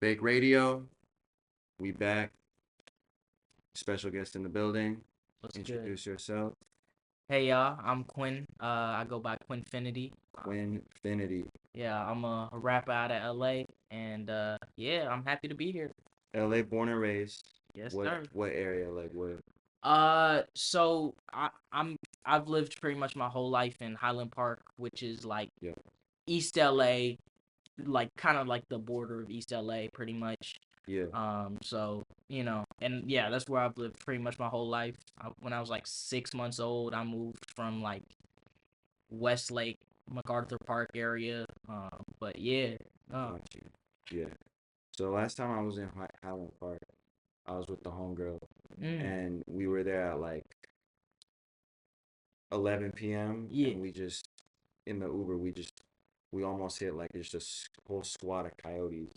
Fake Radio, we back. Special guest in the building. What's good? Introduce yourself. Hey y'all, I'm Quinn. I go by Quinfinity. Quinfinity. Yeah, I'm a rapper out of LA, and yeah, I'm happy to be here. LA born and raised. Yes, What sir. what area? Like what? So I've lived pretty much my whole life in Highland Park, which is like Yeah. East LA, like kind of like the border of East LA, pretty much. Yeah. So and yeah, that's where I've lived pretty much my whole life. When I was like 6 months old, I moved from like Westlake, MacArthur Park area. But yeah, uh, Got you. Yeah. So last time I was in Highland Park, I was with the homegirl, mm, and we were there at like 11 p.m. yeah, and we just in the Uber we almost hit like just a whole squad of coyotes.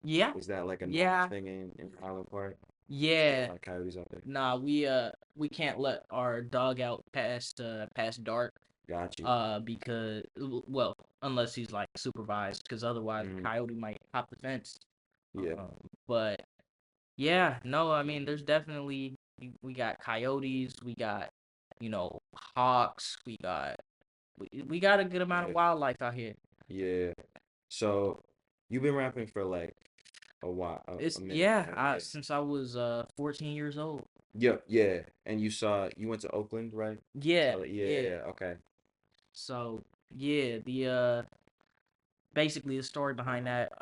yeah, Is that like a normal yeah, thing in Highland Park? A yeah. lot of coyotes out there. Nah, we can't let our dog out past dark. Got you. Because well, unless he's like supervised, because otherwise a Mm, coyote might hop the fence. yeah. But yeah, no, I mean, there's definitely we got coyotes, we got hawks, we got a good amount of Yeah. wildlife out here. Yeah. So you've been rapping for like a while, a It's minute. yeah, Yeah. since I was 14 years old. Yeah, yeah. And you went to Oakland, right? Yeah, Yeah, yeah. yeah, okay. So yeah, the basically the story behind that.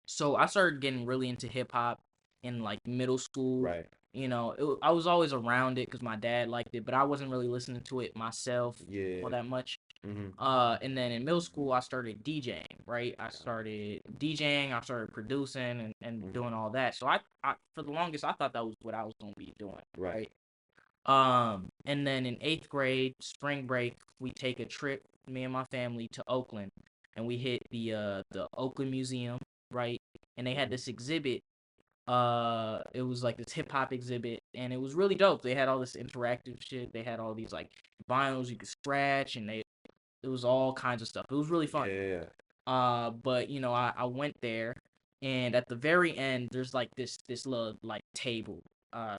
So I started getting really into hip hop in like middle school. Right. I was always around it because my dad liked it, but I wasn't really listening to it myself all Yeah. that much. Mm-hmm. And then in middle school, I started DJing, right? I started DJing, I started producing and Mm-hmm. doing all that. So I for the longest, I thought that was what I was going to be doing, Right. right? And then in eighth grade, spring break, we take a trip, me and my family, to Oakland, and we hit the Oakland Museum, right? And they had Mm-hmm. this exhibit. It was like this hip hop exhibit, and it was really dope. They had all this interactive shit. They had all these like vinyls you could scratch, and it was all kinds of stuff. It was really Yeah, fun. yeah, yeah. But I went there, and at the very end, there's like this little like table, uh,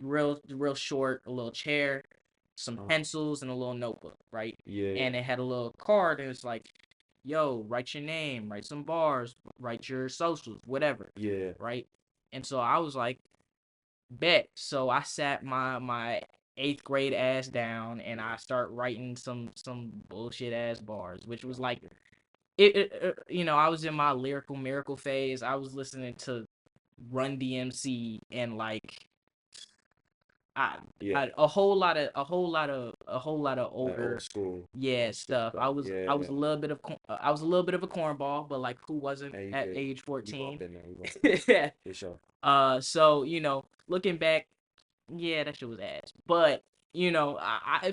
real short, a little chair, some Uh-huh. pencils, and a little notebook, right? Yeah, And it had a little card, and it's like, yo, write your name, write some bars, write your socials, whatever, yeah. right? And so I was like, bet. So I sat my eighth grade ass down, and I start writing some bullshit ass bars, which was like I was in my lyrical miracle phase. I was listening to Run DMC and like I, Yeah. a whole lot of Like older yeah old school stuff. stuff. I Yeah. was a little bit of I was a little bit of a cornball, but like who wasn't Hey, you at could age we've all 14? been there. We've all been Yeah. there. For sure. So looking back, yeah, that shit was ass. But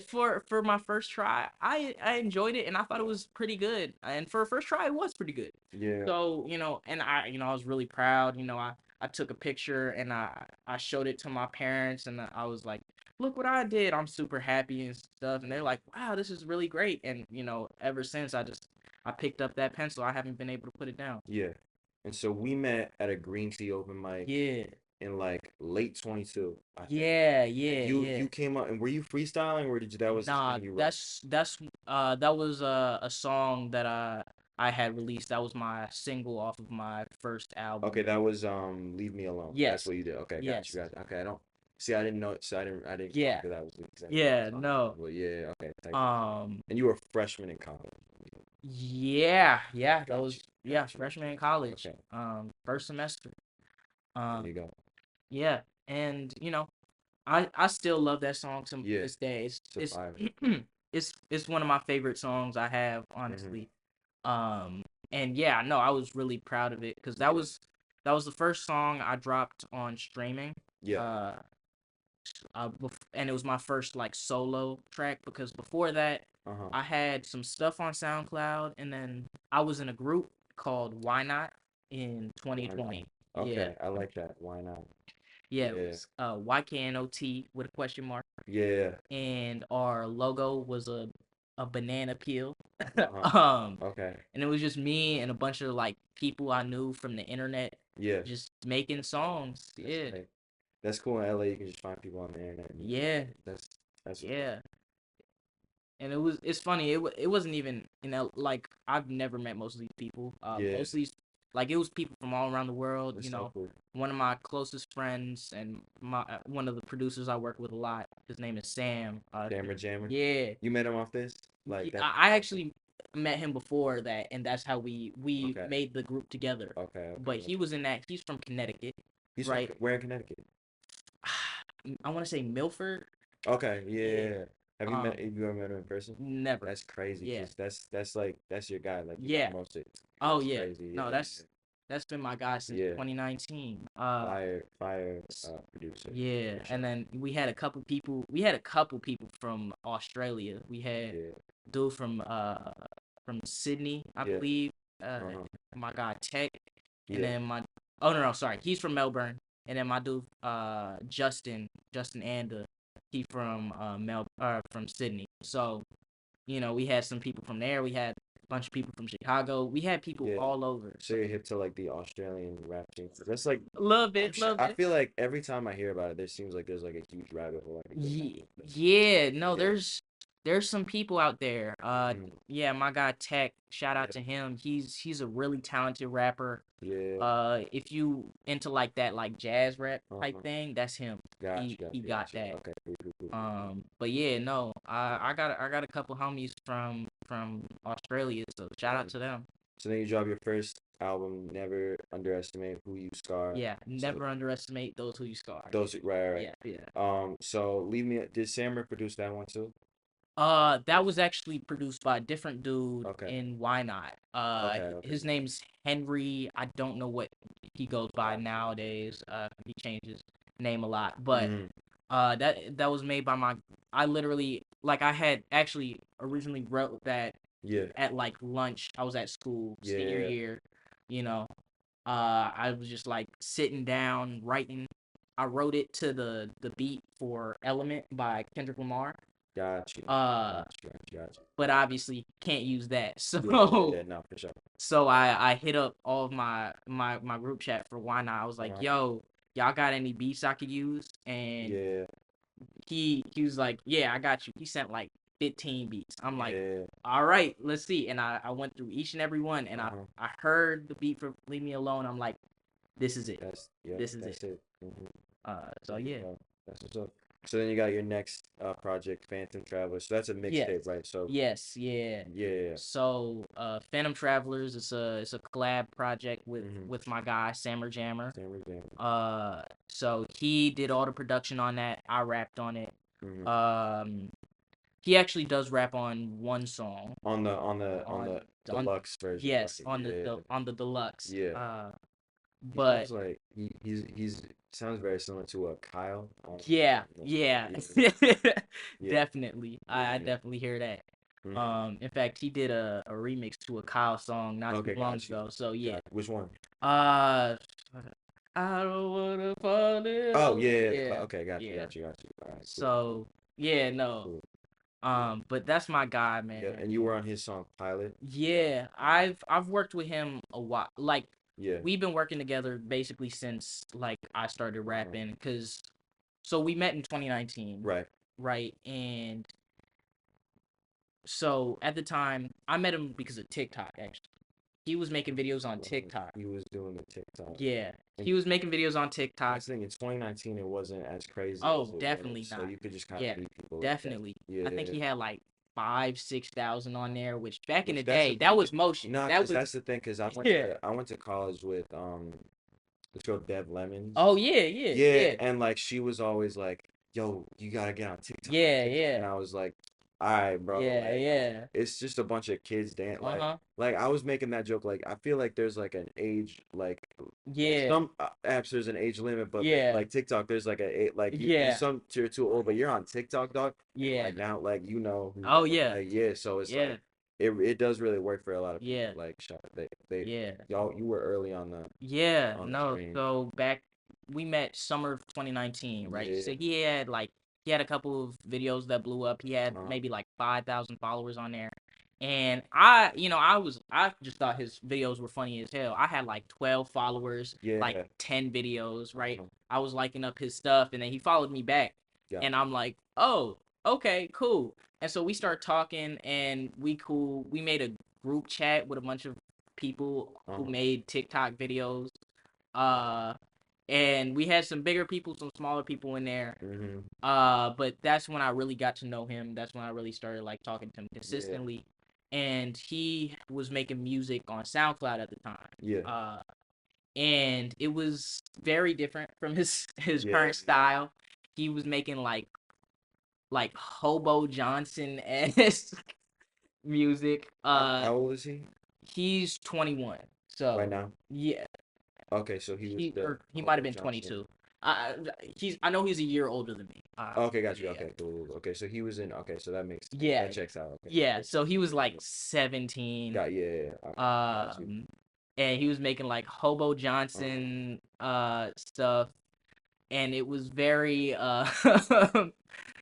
for my first try, I enjoyed it and I thought it was pretty good. And for a first try, it was pretty good. Yeah. So and I was really proud. I took a picture and I showed it to my parents and I was like, look what I did. I'm super happy and stuff. And they're like, wow, this is really great. And ever since I picked up that pencil, I haven't been able to put it down. Yeah. And so we met at a Green Tea open mic Yeah, in like late 22, I think. yeah, And yeah, you yeah. came up and were you freestyling or that was just Nah, something you wrote? that was a song that I had released. That was my single off of my first Okay, album. that was Leave Me Alone. That's Yes, what you did. Okay, got you, yes, got you. Okay, I don't see I didn't know so I didn't know yeah, that that was the exact yeah. song. No, But yeah, okay, thank you. um, And you were a freshman in college. yeah, yeah. That Got was you, yeah, got you. freshman in college. Okay, First semester. there Um, you go. yeah, and I still love that song to Yeah, this day. It's survivor. it's one of my favorite songs I have, Mm-hmm. honestly. And yeah, no, I was really proud of it because Yeah, that was the first song I dropped on streaming. yeah. Uh, and it was my first like solo track because before that Uh-huh. I had some stuff on SoundCloud and then I was in a group called Why Not in Why not? 2020. Yeah. Okay, I like that. Why not? Yeah, it Yeah, was YKNOT with a question mark yeah. and our logo was a a banana peel. Uh-huh. um, Okay. and it was just me and a bunch of like people I knew from the internet Yeah. just making songs. That's Yeah, like that's cool in LA. You can just find people on the internet. And yeah, that's what's up. yeah. And it's funny. It wasn't even like I've never met most of these people. Yeah. Most of these like it was people from all around the world. That's so cool. One of my closest friends and my one of the producers I work with a lot. His name is Sam. Jammer Jammer. Yeah, You met him off this? Like that? I actually met him before that, and that's how we Okay. made the group together. Okay. But Okay. he was in that. He's from Connecticut, He's from right? where in Connecticut? I want to say Milford. Okay. Yeah. Yeah. Have you ever met him in person? Never. That's crazy Yeah. because that's like that's your guy. Like you got Yeah. most it. Oh That's yeah. crazy. No, Yeah. that's been my guy since Yeah. 2019. Fire producer Yeah, for sure. and then we had a couple people. We had a couple people from Australia. We had Yeah. dude from Sydney, I Yeah. believe. Uh-huh. My guy Tech, and Yeah. then my oh no, sorry, he's from Melbourne, and then my dude Justin Anda, he from from Sydney. So we had some people from there. We had a bunch of people from Chicago. We had people Yeah. all over. So you're hip to like the Australian rap scene. That's like A little bit, little I bit. feel like every time I hear about it, there seems like there's like a huge rabbit hole I could go down Yeah, with it. yeah, no, Yeah. there's some people out there. Mhm. Yeah, my guy Tech, shout out Yeah. to him. He's a really talented rapper. Yeah. If you into like that like jazz rap type Uh-huh. thing, that's him. Gotcha, He gotcha, got gotcha. that. Okay, cool, cool, cool, cool. But yeah, no, I got a couple homies from Australia, so shout out Um, to them. so then you drop your first album, Never Underestimate Who You Scar. Yeah, So never underestimate those who you scar. those right, right, Yeah, yeah. right. So leave me. Did Sammer produce that one too? That was actually produced by a different dude Okay, in Why Not. okay, okay. His name's Henry. I don't know what he goes by Gotcha. nowadays. He changes name a lot, but Mm-hmm. that was made by my. I literally like I had actually originally wrote that Yeah, at like lunch. I was at school senior yeah. year, you know. I was just like sitting down writing. I wrote it to the beat for Element by Kendrick Lamar. Got you, Uh, got you, got you, got you. but obviously can't use that. Yeah, yeah, So yeah. No, for sure. so I hit up all of my group chat for Why Not. I was like, Uh-huh. yo, y'all got any beats I could use? And Yeah, he was like, yeah, I got you. He sent like 15 beats. I'm like, yeah. all right, let's see. And I went through each and every one, and Uh-huh. I heard the beat for Leave Me Alone. I'm like, this is it. Yeah, This is it. that's it. Mm-hmm. So yeah. That's what's up. So then you got your next project, Phantom Traveler. So that's a Yes. mixtape, right? So Yes, yeah. yeah. So, Phantom Travelers, it's a collab project Mm-hmm. with my guy Sammer Jammer. Same example. So he did all the production on that. I rapped on it. Mm-hmm. He actually does rap on one song. On the On deluxe version. yes, Right? on Yeah. on the deluxe. Yeah. He But sounds like he's sounds very similar to Kyle. yeah, Yeah. yeah, Yeah. definitely. I Yeah. definitely hear that. Mm-hmm. In fact, he did a remix to a Kyle song not too Okay, long got you. ago. So yeah. Which one? Uh, I don't wanna fall in Oh love. yeah. Yeah, Okay, got you, yeah. got you, got you. All right, cool, cool, So yeah, no. cool. Yeah. But that's my guy, Yeah, man. and you were on his song Pilot. Yeah, I've worked with him a while. Like Yeah. we've been working together basically since like I started Uh-huh. rapping. Cause so we met in 2019, Right. right? And so at the time, I met him because of TikTok. Actually, he was making videos on Well, TikTok. he was doing the TikTok. Yeah, And he was making videos on TikTok. that's the thing. In 2019, it wasn't as crazy Oh, as it definitely was, so not. you could just kind Yeah, of meet people like that. definitely. Yeah. I think he had like 5, 6,000 on there, which back in the Which that's the day, that thing. was motion. No, That because was that's the thing. Because yeah. I went to college with this girl Dev Lemons. Oh yeah, yeah, Yeah, yeah, and like she was always like, "Yo, you gotta get on TikTok, yeah, TikTok," and yeah, I was like, "All right, bro. yeah, Like, yeah. it's just a bunch of kids dance. Uh-huh. Like I was making that joke. Like I feel like there's like an age, like Yeah, some apps there's an age limit, but yeah, like TikTok there's like like you yeah, some you're too old, but you're on TikTok, dog, and yeah. like now like you know who Oh yeah, like yeah. So it's yeah, like it does really work for a lot of people. yeah, Like they yeah, y'all you were early yeah. on the No, stream. so back we met summer of 2019, right? Yeah. So he had like He had a couple of videos that blew up. He had Uh-huh. maybe like 5,000 followers on there. And I just thought his videos were funny as hell. I had like 12 followers, like Yeah. 10 videos, right? Uh-huh. I was liking up his stuff, and then he followed me back. Got And I'm like, oh, okay, cool. And so we start talking, and we cool. We made a group chat with a bunch of people you. who Uh-huh. made TikTok videos. Uh, and we had some bigger people, some smaller people in there. Mm-hmm. But that's when I really got to know him. That's when I really started like talking to him Yeah. consistently. And he was making music on SoundCloud at the time. Yeah. And it was very different from his Yeah. current style. He was making like Hobo Johnson esque music. How old is he He's 21. right So now? yeah, Okay, so he was the he might have Hobo been Johnson. 22. I know he's a year older than me. Okay, got you. Yeah, Okay, cool. Okay, so he was in. Okay, so that makes sense. yeah, That checks out. Okay. yeah. Okay. So he was like 17. Got yeah, yeah, yeah. Okay, got you. Um, and he was making like Hobo Uh-huh. Johnson stuff, and it was very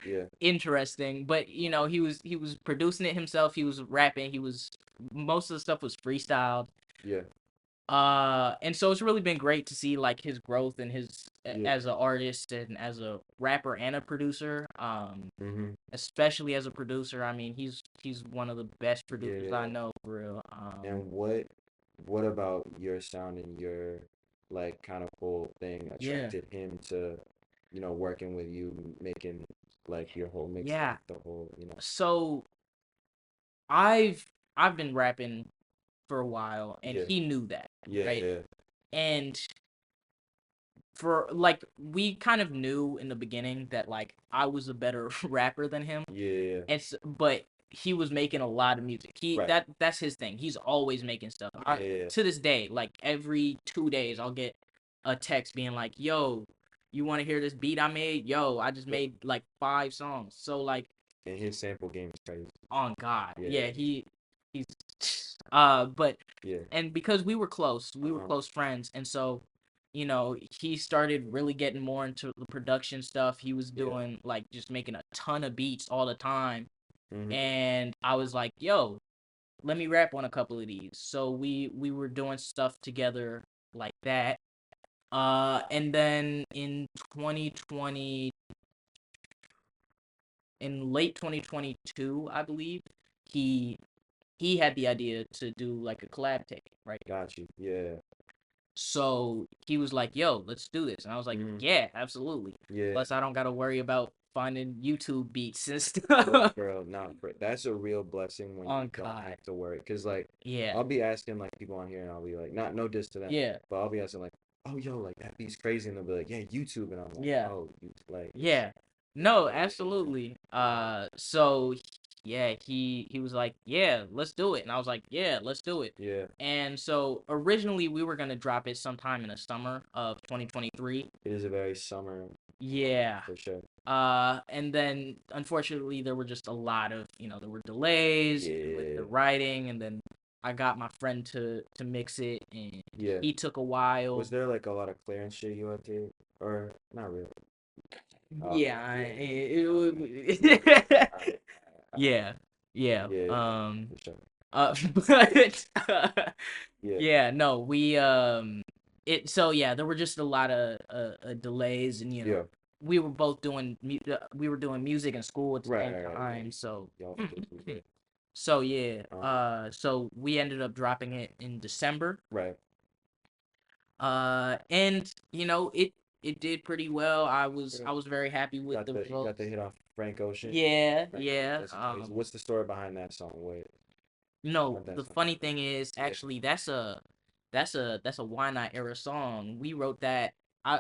Yeah, interesting. But he was producing it himself. He was rapping. Most of the stuff was freestyled. yeah, And so it's really been great to see like his growth and his yeah. as an artist and as a rapper and a producer. Mm-hmm. Especially as a producer. I mean, he's one of the best Yeah, producers yeah, I yeah. know for real. And what about your sound and your like kind of whole thing Yeah, attracted him to, working with you, making like your whole mixtape, yeah. the whole. So I've I've been rapping for a while, and Yeah, he knew that, yeah, right? yeah, And for like we kind of knew in the beginning that like I was a better rapper than him. yeah. But he was making a lot of music. Right. That's his thing. He's always making stuff. Yeah, yeah, yeah. To this day, like every 2 days, I'll get a text being like, "Yo, you want to hear this beat I made? Yo, I just Yep. made like 5 songs." So like, And his sample game is crazy. on God, Yeah, yeah, he's but yeah. and because we were Uh-huh. close friends, and so he started really getting more into the production stuff. He was Yeah. doing like just making a ton of beats all the time. Mm-hmm. And I was like, "Yo, let me rap on a couple of these." So we were doing stuff together like that. And then in 2020, in late 2022, I believe, he he had the idea to do like a collab tape, right? Got you. Yeah. So he was like, "Yo, let's do this." And I was like, Mm-hmm. "Yeah, absolutely." Yeah. Plus, I don't gotta worry about finding YouTube beats and Bro, stuff. bro, nah, bro, that's a real blessing when you On don't God. have to worry. Cause like, Yeah. I'll be asking like people on here, and I'll be like, not no diss to them, Yeah. but I'll be asking like, oh yo, like that beat's crazy, and they'll be like, yeah, YouTube, and I'm like, Yeah. oh, you like Yeah. it's No, crazy. absolutely. Uh-huh. So yeah, he was like, "Yeah, let's do it." And I was like, "Yeah, let's do it." Yeah, And so originally we were gonna drop it sometime in the summer of 2023. it is a very summer Yeah. for sure. And then unfortunately there were just a lot of, there were delays with Yeah, the writing, and then I got my friend to mix it, and yeah. he took a while. Was there like a lot of clearance shit you had to, or not really? Okay, Yeah, yeah, it yeah, yeah. yeah, yeah, for sure. But Yeah, yeah, no, so yeah, there were just a lot of delays, and yeah. we were doing music in school at the Right, same right, right. Yeah. time, so Y'all kids was there. so yeah, Uh-huh. so we ended up dropping it in December. Right. And it did pretty well. I was Yeah. I was very happy with the You got the results. hit off Frank Ocean. Yeah, Frank Ocean. yeah. That's crazy. What's the story behind that song? Wait, No, how'd that the song? funny thing is Yeah. actually that's a Why Not era song. We wrote that.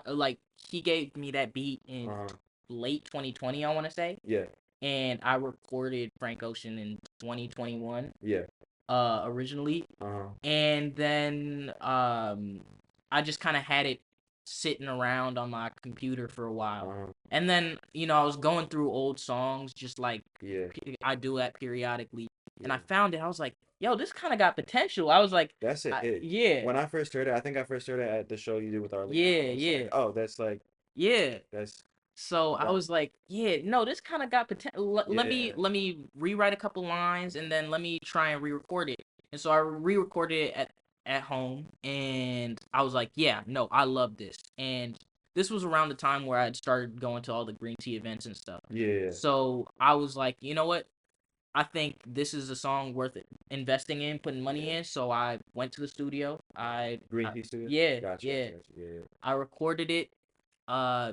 Like he gave me that beat in Uh-huh. late 2020, I want to say, Yeah. and I recorded Frank Ocean in 2021 Yeah. originally. Uh-huh. And then I just kind of had it sitting around on my computer for a while. Uh-huh. And then I was going through old songs, just like Yeah. I do that periodically, and Yeah. I found it. I was like, "Yo, this kind of got potential." I was like, That's a hit. "Yeah, When I first heard it, I think I first heard it at the show you did with Arlene. I yeah, was like, yeah, oh, that's like yeah." that's So I That was like, yeah, no, this kind of got potential. Let me yeah. rewrite a couple lines and then let me try and re-record it. And so I re-recorded it at home, and I was like, yeah, no, I love this. And this was around the time where I'd started going to all the green tea events and stuff. Yeah. So I was like, you know what? I think this is a song worth it, investing in, putting money Yeah. in. So I went to the studio. Green Tea Studio? Yeah, Gotcha, gotcha, yeah. gotcha. Yeah. I recorded it, uh,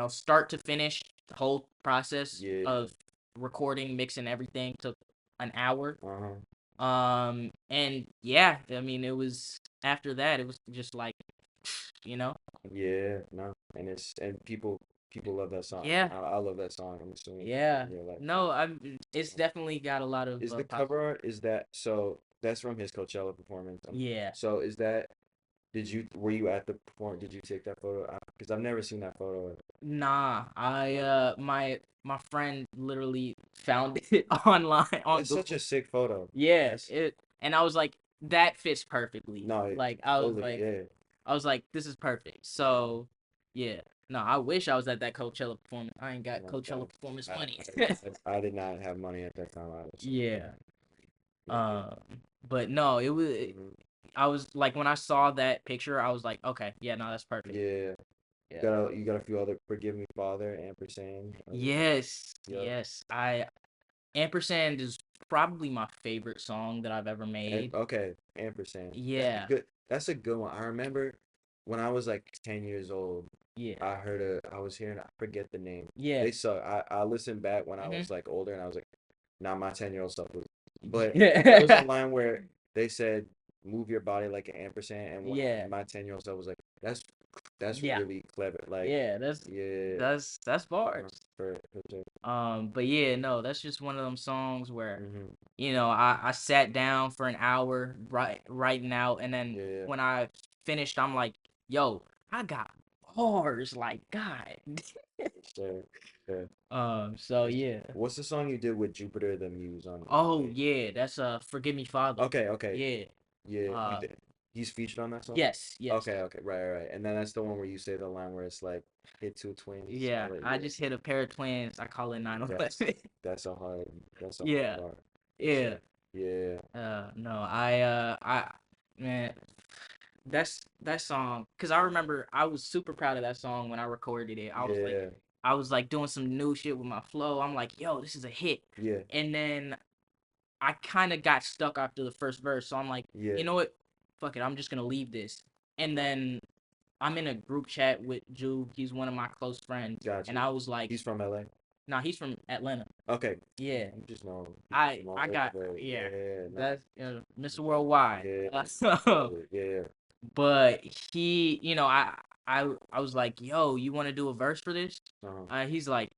start to finish. The whole process Yeah. of recording, mixing everything took an hour. Uh-huh. And yeah, I mean, it was after that, it was just like, you know, Yeah, no. And people love that song. yeah, I love that song. I'm assuming yeah. you like No, it's definitely got a lot of is the pop. cover art is that so that's from his Coachella performance. Yeah. So is that did you were you at the performance? Did you take that photo? Because I've never seen that photo. Nah, my friend literally found it online on That's such a Google. sick photo. Yeah, That's and I was like, that fits perfectly. no, Like totally, yeah. I was like, this is perfect. So yeah, no, I wish I was at that Coachella performance. I ain't got No, Coachella performance I, money. I did not have money at that time either. So Yeah. yeah. Um, but no, it was. Hmm. I was like, when I saw that picture, I was like, okay, yeah, no, that's perfect. Yeah. Yeah. You got a few other Forgive Me Father, ampersand. Yes, Yep. yes. I Ampersand is probably my favorite song that I've ever made. Okay, ampersand. Yeah, That's a good one. I remember when I was like 10 years old, yeah, I was hearing, I forget the name. yeah. They suck. I listened back when I Mhm. was like older and I was like, nah, my 10-year-old stuff was. But there was a Yeah. line where they said, move your body like an ampersand. Yeah. My 10-year-old self was like, that's Yeah. really clever. Like, Yeah, yeah, that's bars. for sure. But yeah, no, that's just one of them songs where, Hmm. I sat down for an hour writing out, and then Yeah, when I finished, I'm like, yo, I got bars, like God. for sure. Yeah. So yeah. What's the song you did with Jupiter the Muse on? Oh yeah, that's Forgive Me Father. Okay, okay. Yeah. Yeah, you Uh did. He's featured on that song? yes, yes. Okay, okay. Right, right. And then that's the one where you say the line where it's like hit two twins. Yeah, All that. I just hit a pair of twins. I call it That's 9/11. that's a hard that's a hard Yeah. bar for Yeah. sure. Yeah. No, I man, that's that song, cuz I remember I was super proud of that song when I recorded it. Yeah. I was like doing some new shit with my flow. I'm like, "Yo, this is a hit." Yeah. And then I kind of got stuck after the first verse. So I'm like, Yeah. "You know what? Fuck it. I'm just going to leave this." And then I'm in a group chat with Juve. He's one of my close friends. Got And you. I was like, He's from LA. "Nah, he's from Atlanta." Okay. Yeah. You just know people from all I over got the yeah. yeah, no. That's Mr. Worldwide. Yeah. So, Totally. Yeah. but he, I was like, "Yo, you want to do a verse for this?" Uh-huh. He's like,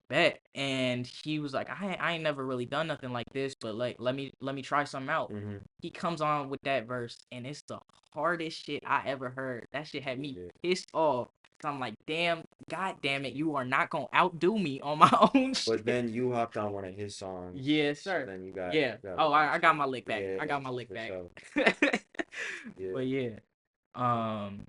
"Bet." And he was like, I ain't never really done nothing like this, but like, let me try something out." Mm-hmm. He comes on with that verse, and it's the hardest shit I ever heard. That shit had me Yeah. pissed off. So I'm like, damn, god damn it, you are not gonna outdo me on my own But shit. then you hopped on one of his songs, Yes, so sir. then Yeah. you got Oh, I got my lick back. yeah, I got my lick for back. sure. Yeah. But yeah. Um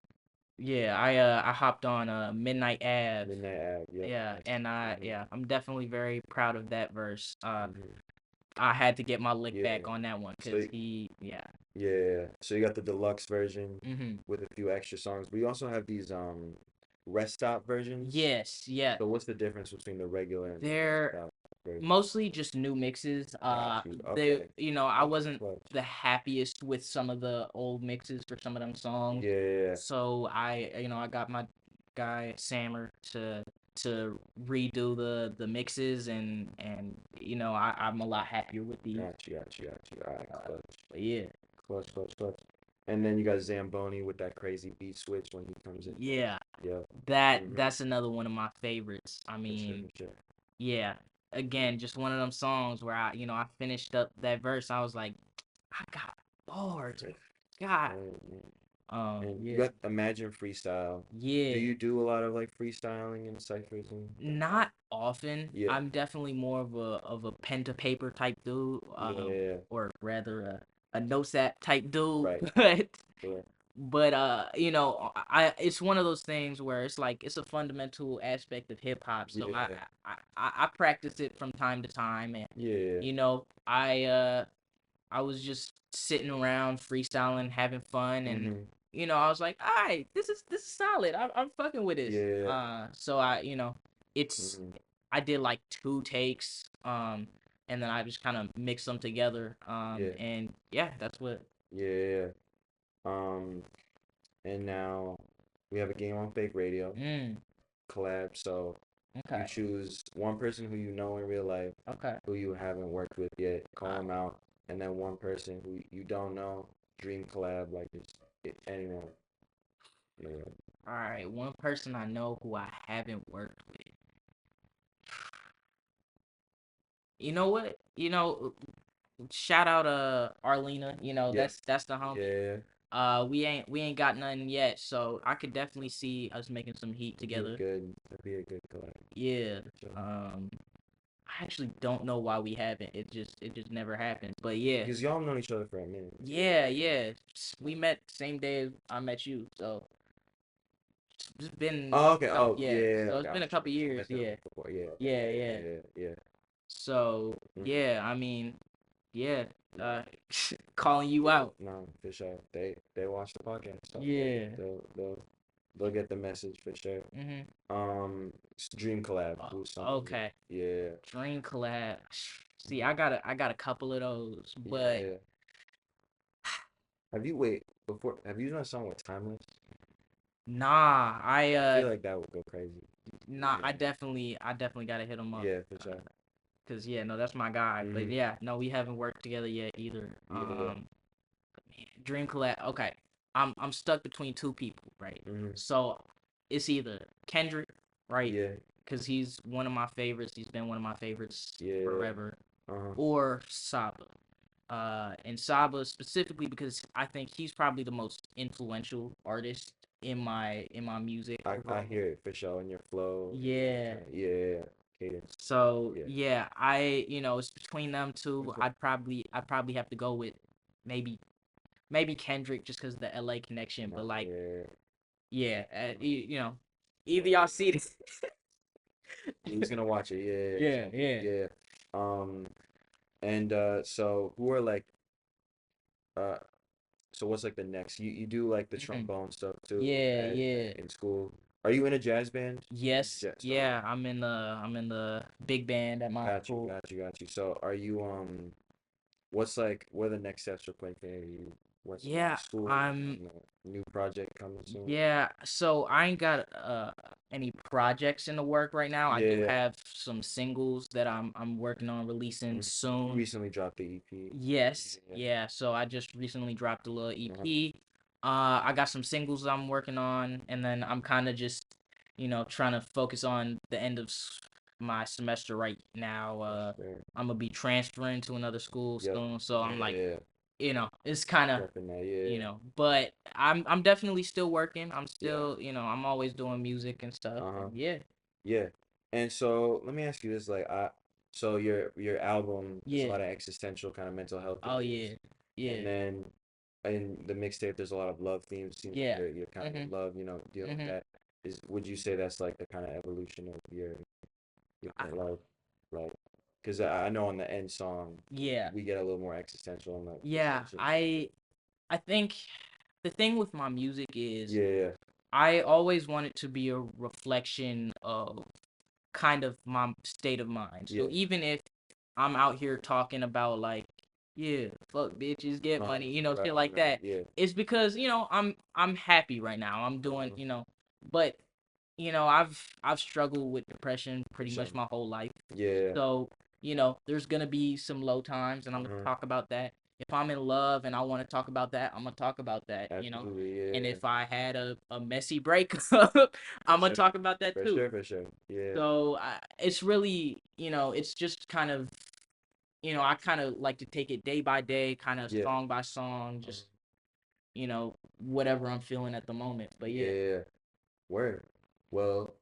yeah, I hopped on Midnight Ave. Midnight Ave. Yep. Yeah, That's, and mhm, I'm definitely very proud of that verse. mhm. I had to get my lick Yeah. back on that one So cuz he yeah. yeah. So you got the deluxe version Mhm. with a few extra songs, but you also have these rest stop versions. Yes, yeah. So what's the difference between the regular and the rest They're stop version? mostly just new mixes. Got you. They, Okay. I Okay. wasn't Clutch. the happiest with some of the old mixes for some of them songs, Yeah. so I got my guy Sammer to redo the mixes, and I'm a lot happier with these. Got you. Got you. Got you. All right. Uh, Clutch. but yeah, Clutch. Clutch. Clutch. And then you got Zamboni with that crazy beat switch when he comes in. yeah, Yep. Hmm. that's another one of my favorites. I For sure. mean, For sure. yeah, again, just one of them songs where I finished up that verse. I was like, I got bars. God. Right, and you Yeah. got Imagine Freestyle. Do Yeah. you do a lot of like freestyling and ciphers and Not often. yeah, I'm definitely more of a pen to paper type dude, yeah, or rather a notes app type dude. right, But sure. but it's one of those things where it's like it's a fundamental aspect of hip hop. So Yeah. I practice it from time to time, and Yeah. you know I was just sitting around freestyling, having fun, and Mhm. I was like, all right, this is solid. I'm fucking with this. Yeah. So it's Mhm. I did like two takes, and then I just kind of mixed them together, Yeah. and yeah, that's what. Yeah. Um, and now we have a game on fake radio Mm, collab. So you okay, choose one person who you know in real life, okay. who you haven't worked with yet, All call them out, and then one person who you don't know, dream collab, like just anyone. Yeah. right, one person I know who I haven't worked with. You know what? Shout out Arlena. Yeah. That's the homie. Yeah. We ain't got nothing yet, so I could definitely see us making some heat together. It'd be a good collab. Yeah. So, I actually don't know why we haven't. It just never happened. But yeah. because y'all known each other for a minute. Yeah, yeah. We met same day as I met you, so it's been Oh, okay. couple, Oh, yeah. yeah. So I it's been got a you. couple You years, met them yeah. before. Yeah. Yeah, Yeah. yeah. Yeah. Yeah. So Mhm. yeah, I mean, yeah. Yeah. Uh calling you out. No, for sure. They watch the podcast, so Yeah. they'll get the message for sure. Mhm. Dream collab. Who's something? Okay. Yeah. Dream collab. See, I got a couple of those, but Yeah. Have you wait before? Have you done a song with Timeless? nah, I feel like that would go crazy. Yeah. I definitely gotta hit him up. Yeah, for sure. Cause yeah, no, that's my guy. But Mhm. yeah, no, we haven't worked together yet either. Yeah. Dream collab. Okay, I'm stuck between two people, right? Mhm. So it's either Kendrick, right? Yeah. Cause he's one of my favorites. He's been one of my favorites Yeah. forever. Uh-huh. Or Saba. And Saba specifically because I think he's probably the most influential artist in my music I overall. hear it for sure in your flow. Yeah. Yeah. Cadence. So Yeah. yeah, it's between them two. I'd probably have to go with maybe Kendrick just because of the LA connection. No, But like, yeah. yeah, either y'all see this. He's gonna watch it. Yeah. Yeah, So yeah, yeah. Um. And so who are like uh so what's like the next? You do like the mhm, trombone stuff too yeah, yeah. in school. Are you in a jazz band? Yes, So yeah. I'm in the big band at my school. got you. So are you what's like what are the next steps for Quinfinity? What's Yeah, school? I'm New project coming soon? yeah, so I ain't got any projects in the work right now. I do Yeah. have some singles that I'm working on releasing You soon. recently dropped the EP. Yes, Yeah. yeah. So I just recently dropped a little Uh-huh. EP. I got some singles I'm working on, and then I'm kind of just, trying to focus on the end of my semester right now. Sure. I'm gonna be transferring to another school Yep. soon, so I'm like, Yeah. it's kind of, Prepping that. Yeah. but I'm definitely still working. I'm Yeah. still, I'm always doing music and stuff, Uh-huh. and yeah, Yeah. And so let me ask you this, like so your album there's a yeah. lot of existential kind of mental health Oh themes. yeah, And yeah, then in the mixtape there's a lot of love themes. Seems like yeah. you're kind of in Mhm, love, dealing with mhm. that. Would you say that's like the kind of evolution of your I, current life? Like, because I know on the end song yeah, we get a little more existential in the yeah. section. I think the thing with my music is Yeah, I always want it to be a reflection of kind of my state of mind. yeah. So even if I'm out here talking about like, yeah, fuck bitches, get Uh-huh. money, Right, shit like right. that, Yeah. it's because, I'm happy right now. I'm doing, Uh-huh. but I've struggled with depression For pretty sure. much my whole life. Yeah. So, there's gonna be some low times and I'm gonna Uh-huh. talk about that. If I'm in love and I want to talk about that, I'm gonna talk about that. Absolutely. And Yeah. if I had a messy breakup, For I'm gonna sure. talk about that For too. sure. For sure. Yeah. So it's really, it's just kind of, I kind of like to take it day by day, kind of Yeah. song by song, Uh-huh. just, whatever I'm feeling at the moment. But yeah, Yeah. Word. Well,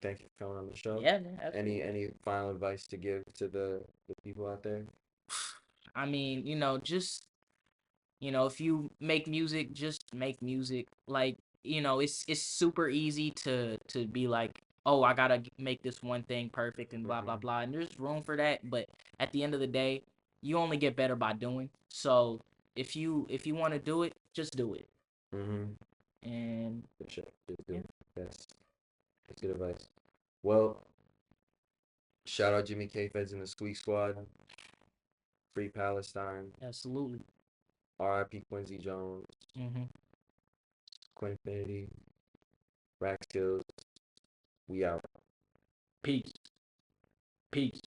thank you for coming on the show. yeah, man, Any absolutely. any final advice to give to the people out there? I mean, just If you make music, just make music. Like, it's super easy to be like, oh, I gotta make this one thing perfect and blah blah Mm-hmm. blah. And there's room for that, but at the end of the day, you only get better by doing. So if you want to do it, just do it. Mm-hmm. And For sure. Just do yeah, it. That's good advice. Well, shout out Jimmy K Feds and the Squeak Squad. Free Palestine. absolutely. R.I.P. Quincy Jones. Hmm. Quinfinity. Rack Skills. We out. Peace. Peace.